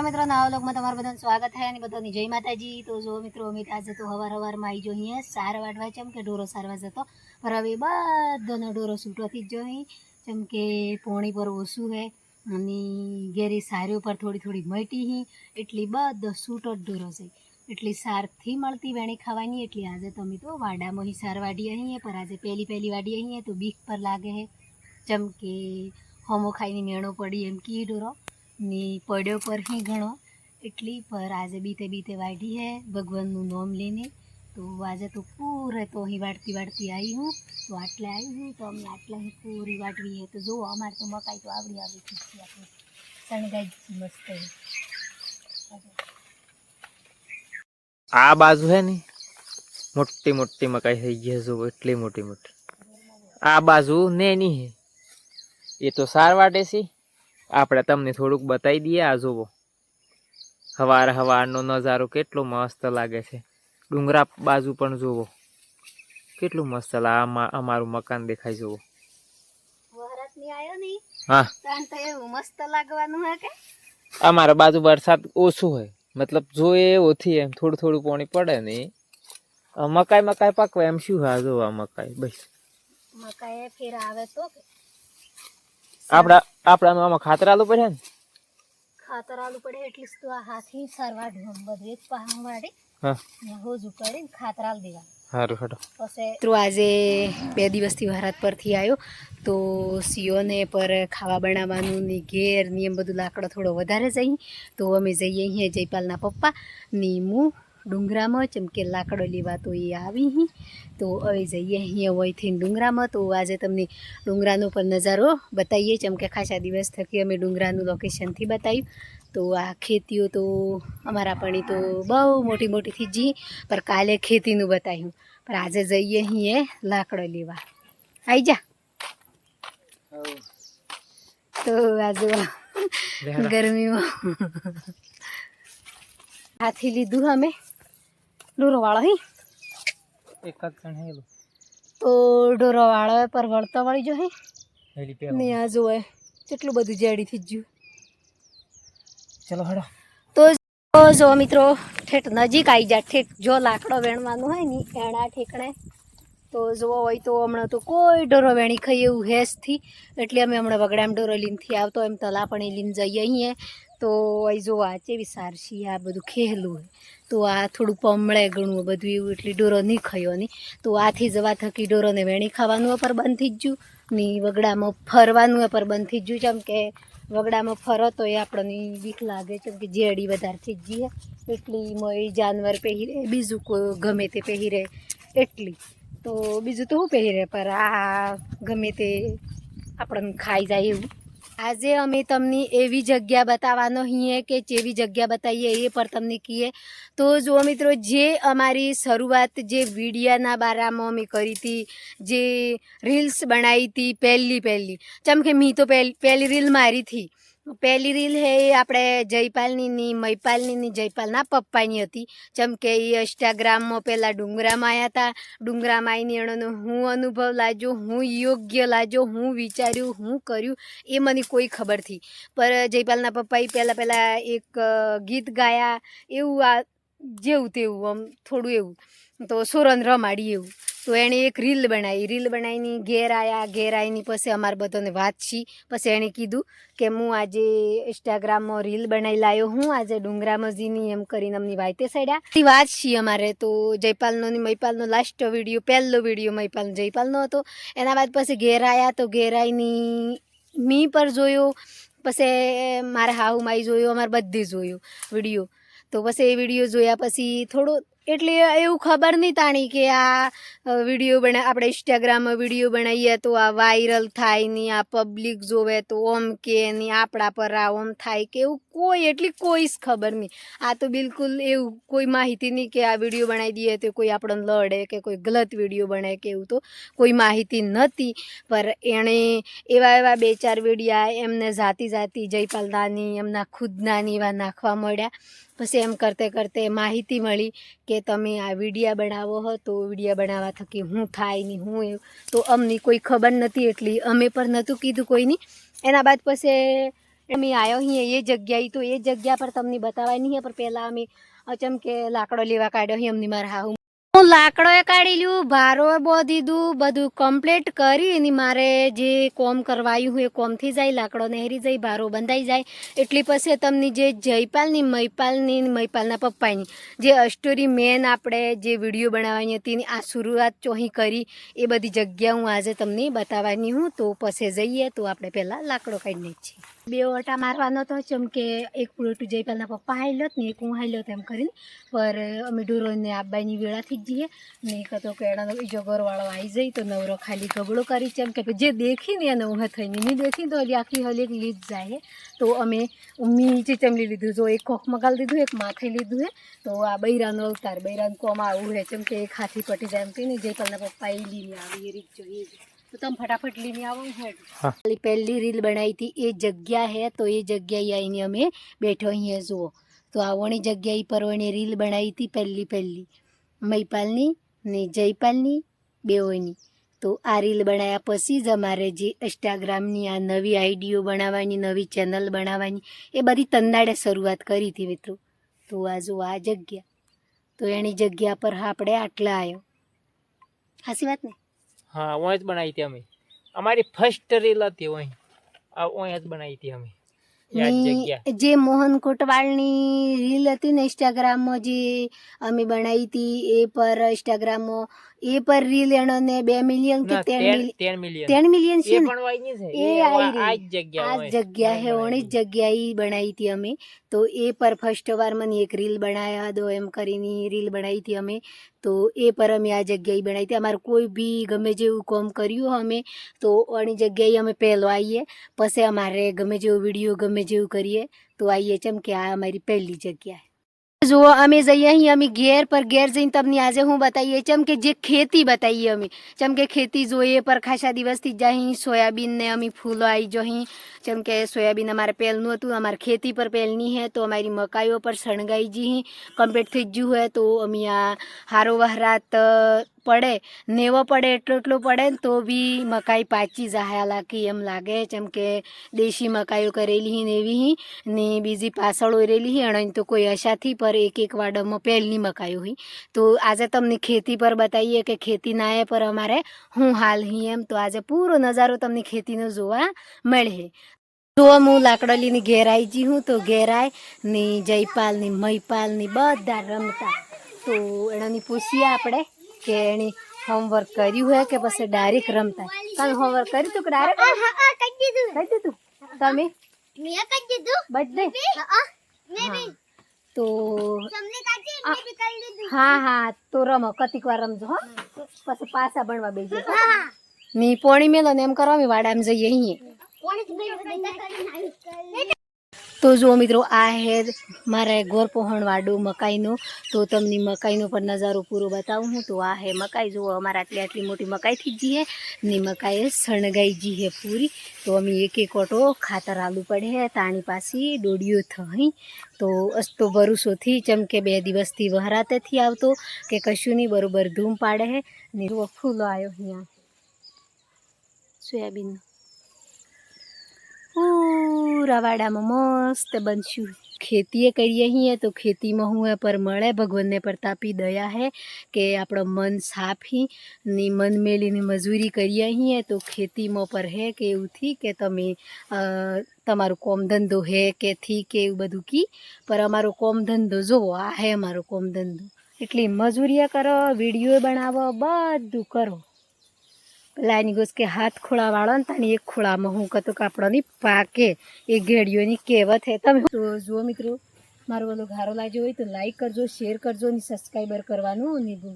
મિત્રો નવા વ્લોગમાં તમારું બધાનું સ્વાગત છે અને બધાની જય માતાજી। તો જો મિત્રો અમે આજે તો હવારમાં આવી જો અહીંયા સાર વાટવા ચમ કે ઢોરો સારવા જતો પર હવે બધાનો ઢોરો છૂટોથી જ જો અહીં ચમ કે પોણી પર ઓછું હે અને ઘેરી સારીઓ પર થોડી મટી હી એટલી બધો છૂટો જ ઢોરો છે એટલી સારથી મળતી વેણી ખાવાની। એટલી આજે તમે તો વાડામાં હી સાર વાડી અહીં પર આજે પહેલી વાડી અહીં તો બીક પર લાગે હે ચમ કે હોમો ખાઈને મેણો પડી એમ કી ઢોરો ને પડ્યો પર ही घणो એટલી पर આજે बीते वाढ़ी है भगवान नु नाम लेने। तो आज तो पूरे तो ही वाटती आई हूँ तो आटले आई हूँ तो अमे आटले ही पूरी वाटवी है। तो जो अमारे तो मकाई तो आवड़ी थी अपनी शणगाई मस्त है। आ बाजू है नी मोटी मोटी मकाई है ये जो इतनी मोटी मोटी आ बाजू नेनी है ये तो सार वाटे सी આપણે તમને થોડુંક બતાવી દઈએ। આ જોવો હવારનો નજારો કેટલો મસ્ત લાગે છે। ડુંગરા બાજુ પણ જોવો કેટલું મસ્ત અમારું મકાન દેખાય જોવો। વરસાદની આયો ની હા તાન તો એવું મસ્ત લાગવાનું હે કે અમારા બાજુ વરસાદ ઓછું હોય મતલબ જોઈએ ઓછી એમ થોડું પાણી પડે ને મકાઈ પકવે એમ શું હા જોવા મકાઈ બસ મકાઈ ફેર આવે તો કે આપણા ખાતર આલુ પડે ને ખાતર આલુ પડે એટલે તો આ હાથી સરવા ઢોમ બધે પાહમ વાડી હા હોજ ઉકાળીને ખાતર આલ દેવા સારું હટો। પછી મિત્રો આજે 2 દિવસથી વરાત પરથી આવ્યો તો સિયોને પર ખાવા બનાવવાનું ને ઘેર ને એમ બધું લાકડો થોડો વધારે જઈ તો અમે જઈએ અહીંયા જયપાલના પપ્પા ની હું ડુંગરામાં ચમ કે લાકડો લેવા તો એ આવી હી તો હવે જઈએ અહીંયા હોયથી ડુંગરામાં। તો આજે તમને ડુંગરાનો પર નજારો બતાવીએ ચમ કે ખાસા દિવસ થકી અમે ડુંગરાનું લોકેશનથી બતાવ્યું। તો આ ખેતીઓ તો અમારા પણ તો બહુ મોટી થઈ જી પર કાલે ખેતીનું બતાવ્યું पर आज जाइए ही लाकड़ो लेवा आई जा। तो आज गर्मी में हाथी लीधु हमें डोरो वाला ही एक है तो डोरो वाला पर वळता वाली जो है ने आ जो है કેટલું બધું જેડી થઈ ગયું। ચલો હડો તો જો મિત્રો ઠેઠ નજીક આવી જા ઠેઠ જો લાકડો વેણવાનું હોય ને એના ઠેકણે તો જોવો હોય તો હમણાં તો કોઈ ઢોરો વેણી ખાઈ એવું હેસથી એટલે અમે હમણાં વગડામ ઢોરો લીનથી આવતો એમ તલા પણ લીન જઈએ અહીંયા તો અહીં જો આ ચેવી સારસી આ બધું ખેલું હોય તો આ થોડું પમળે ઘણું બધું એવું એટલી ઢોરો નહીં ખાયો નહીં તો આથી જવા થકી ઢોરોને વેણી ખાવાનું પર બંધ થઈ જ ગયું ને વગડામાં ફરવાનું પર બંધ થઈ જ ગયું કેમ કે વગડામાં ફરો તો એ આપણને બીક લાગે કેમ કે જેડી વધારે થઈ જઈએ એટલી મોય જાનવર પહેરે બીજું કોઈ ગમે તે પહેરે એટલી તો બીજું તો શું પહેરે પર આ ગમે તે આપણને ખાઈ જાય એવું। આજે અમે તમને એવી જગ્યા બતાવવાનો છીએ કે જેવી જગ્યા બતાવીએ એ પર તમને કહીએ। તો જો મિત્રો જે અમારી શરૂઆત જે વિડીયાના બારામાં અમે કરી હતી જે રીલ્સ બનાવી હતી પહેલી ચમ કે મી તો પહેલી રીલ મારી હતી પહેલી રીલ હે આપણે જયપાલની મયપાલની જયપાલના પપ્પાની હતી ચમ કે એ ઇન્સ્ટાગ્રામમાં પહેલાં ડુંગરામાં આવ્યા હતા ડુંગરામાં આવીને એનો હું અનુભવ લાગ્યો હું યોગ્ય લાગ્યો હું વિચાર્યું હું કર્યું એ મને કોઈ ખબર થી પર જયપાલના પપ્પાએ પહેલાં એક ગીત ગાયા એવું આ જેવું તેવું આમ થોડું એવું તો સોરન રમાડી એવું તો એણે એક રીલ બનાવીને ઘેર આવીને પછી અમારે બધાને વાત છી પછી એણે કીધું કે હું આજે ઇન્સ્ટાગ્રામમાં રીલ બનાવી લાવ્યો હું આજે ડુંગરામાં જીની એમ કરીને અમની વાયતે સડ્યા વાત છીએ અમારે। તો જયપાલનો ને મયપાલનો લાસ્ટ વિડીયો પહેલો વિડીયો મયપાલ જયપાલનો હતો એના બાદ પછી ઘેર આવ્યા તો ઘેર આવીને મી પર જોયો પછી મારા હાઉ માઈ જોયો અમારે બધી જોયો વિડીયો તો પછી એ વિડીયો જોયા પછી થોડું એટલે એવું ખબર નહીં તાણી કે આ વિડીયો આપણે ઇન્સ્ટાગ્રામમાં વિડીયો બનાવીએ તો આ વાયરલ થાય ને આ પબ્લિક જોવે તો ઓમ કે ને આપણા પર આ ઓમ થાય કે એવું કોઈ એટલી કોઈ જ ખબર નહીં। આ તો બિલકુલ એવું કોઈ માહિતી નહીં કે આ વિડીયો બનાવી દઈએ તો કોઈ આપણને લડે કે કોઈ ગલત વિડીયો બને કે એવું તો કોઈ માહિતી નહોતી પર એણે એવા 2-4 વિડીયા એમને જાતી જયપાલદાની એમના ખુદનાની એવા નાખવા મળ્યા પછી એમ કરતે માહિતી મળી કે તમે આ વિડીયા બનાવો હો તો વિડીયા બનાવવા થકી હું થાય ને હું એવું તો અમને કોઈ ખબર નથી એટલી અમે પણ નહોતું કીધું કોઈની। એના બાદ પછી અમે આવ્યો અહીં એ જગ્યાએ તો એ જગ્યા પર તમને બતાવાય નહીં પણ પહેલાં અમે અચમ કે લાકડો લેવા કાઢ્યો અહીં અમની મારા હાહુ હું લાકડો એ કાઢી લ્યું ભારો બો દીધું બધું કમ્પ્લીટ કરી અને મારે જે કોમ કરવાયું હોય એ કોમથી જાય લાકડો નહેરી જાય ભારો બંધાઈ જાય એટલી પછી તમને જે જયપાલની મહિપાલના પપ્પાની જે સ્ટોરી મેન આપણે જે વિડીયો બનાવવાની હતી એની આ શરૂઆત ચોહી કરી એ બધી જગ્યા હું આજે તમને બતાવવાની હું તો પછી જઈએ તો આપણે પહેલાં લાકડો કાઢીને જ છીએ બે ઓટા મારવાનો તો ચમ કે એક પુરોટું જયપાલના પપ્પા હાલ્યો ને એક હું હાલ્યો તેમ કરીને પર અમે ઢોરોને આબાની વેળાથી જ જઈએ ને કતો કે એનો બીજો ઘરવાળો આવી જાય તો નવરો ખાલી ગબડો કરી છે એમ કે જે દેખીને એને ઊંઘ થઈને નહીં દેખીને તો હજી આખી હલી એક લીધ જાય તો અમે નીચે ચમલી લીધું જો એક કોખ મગાલ દીધું એક માથે લીધું હે તો આ બૈરાનો અવતાર બૈરાનું કોમ આવું હે ચમ કે એક હાથી પટી જાય એમ કહીને જયપાલના પપ્પા એ લઈને આવી એ રીત જોઈએ તો તમે ફટાફટ લઈને આવો હેડ પહેલી રીલ બનાવી હતી એ જગ્યા હે તો એ જગ્યાએ આવીને અમે બેઠો અહીંયા જુઓ તો આવણી જગ્યાએ પરવણી રીલ બનાવી હતી પહેલી મહિપાલની ને જયપાલની બેઓની તો આ રીલ બનાવ્યા પછી જ અમારે જે ઇન્સ્ટાગ્રામની આ નવી આઈડીઓ બનાવવાની નવી ચેનલ બનાવવાની એ બધી તન્નાડે શરૂઆત કરી હતી મિત્રો તો આ જો આ જગ્યા તો એની જગ્યા પર આપણે આટલા આવ્યો હાસી વાત ને હા ઓય જ બનાવી હતી અમે અમારી ફર્સ્ટ રીલ હતી ઓય જ બનાવી હતી અમે જે મોહન કોટવાલની રીલ હતી ને ઇન્સ્ટાગ્રામમાં જે અમે બનાવી હતી એ પર ઇન્સ્ટાગ્રામમાં એ પર રીલ એનો ને 2 મિલિયન કે 3 મિલિયન છે ને એ આ જગ્યા હે ઓણી જ જગ્યાએ બનાવી હતી અમે તો એ પર ફર્સ્ટ વાર મને એક રીલ બનાવ્યા દો એમ કરીને રીલ બનાવી હતી અમે તો એ પર અમે આ જગ્યાએ બનાવી હતી અમારે કોઈ બી ગમે જેવું કામ કર્યું અમે તો ઓની જગ્યાએ અમે પહેલો આવીએ પછી અમારે ગમે જેવો વિડીયો ગમે જેવું કરીએ તો આવીએ ચમ કે આ અમારી પહેલી જગ્યા જુઓ અમે જઈએ અહીં અમે ઘેર પર ઘેર જઈને તમને આજે હું બતાવીએ ચમ કે જે ખેતી બતાવીએ અમે ચમ કે ખેતી જોઈએ પર ખાસા દિવસથી જ અહીં સોયાબીન ને અમે ફૂલો આવી જો અહીં ચમ કે સોયાબીન અમારે પહેલનું હતું અમારે ખેતી પર પહેલની હે તો અમારી મકાઈઓ પર સણગાઈ જી કમ્પ્લીટ થઈ ગયું હોય તો અમે આ હારો વહરાત પડે નેવો પડે એટલો પડે ને તો બી મકાઈ પાચી જાય લાગી એમ લાગે જેમ કે દેશી મકાઈઓ કરેલી ને એવી ને બીજી પાછળ ઓરેલી અને તો કોઈ અશાથી પર એક વાડમાં પહેલની મકાઈઓ હોય તો આજે તમને ખેતી પર બતાવીએ કે ખેતી ના પર અમારે હું હાલ હી એમ તો આજે પૂરો નજારો તમને ખેતીનો જોવા મળે જો હું લાકડા લઈને ઘેર આવી જી હું તો ઘેર આય ને જયપાલની મહિપાલની બધા રમતા તો એનાની પૂછીએ આપણે કે એની હોમવર્ક કર્યું હે કે પછી ડાયરેક્ટ રમતા તમે હોમવર્ક કર્યું તું કે ડાયરેક્ટ કરી દીધું તમે બધે તો હા તો રમો કતિક વાર રમજો હો પછી પાછા ભણવા બેસી ની પોણી મેલો ને એમ કરવા વાડામાં જઈએ અહીંયા તો જો મિત્રો આ હે મારે ગોર પહોણવાડું મકાઈનું તો તમને મકાઈનો પણ નજારો પૂરો બતાવું હું તો આ હે મકાઈ જુઓ અમારે આટલી મોટી મકાઈ થઈ ગઈ હે ને મકાઈ સણગાઈ જી હે પૂરી તો અમે એક ઓટો ખાતર આલુ પડે હે તાણી પાછી ડોડિયો થઈ તો અસ્તો ભરૂસોથી ચમ કે 2 દિવસથી વહરાતેથી આવતો કે કશું નહીં બરોબર ધૂમ પાડે હે ને જુઓ ફૂલો આવ્યો અહીંયા સોયાબીનનો પૂરા વાડામાં મસ્ત બનશું ખેતીએ કરીએ અહીંયા તો ખેતીમાં હું એ પર મળે ભગવાનને પ્રતાપી દયા હે કે આપણો મન સાફ હી ને મન મેલીને મજૂરી કરીએ અહીંયા તો ખેતીમાં પર હે કે એવુંથી કે તમે તમારું કોમ ધંધો હે કે થી કે એવું બધું કી પર અમારો કોમ ધંધો જોવો આ હે અમારો કોમ ધંધો એટલી મજૂરીએ કરો વિડીયો બનાવો બધું કરો પેલા એની ગોસ કે હાથ ખોળા વાળો ને તાની એક ખોળામાં હું કતો કાપડોની પાકે એ ઘેડીઓની કહેવત હે તમે તો જુઓ મિત્રો મારો બધો ઘારો લાગ્યો હોય તો લાઈક કરજો શેર કરજો ને સબસ્ક્રાઈબર કરવાનું નહીં ભૂલતા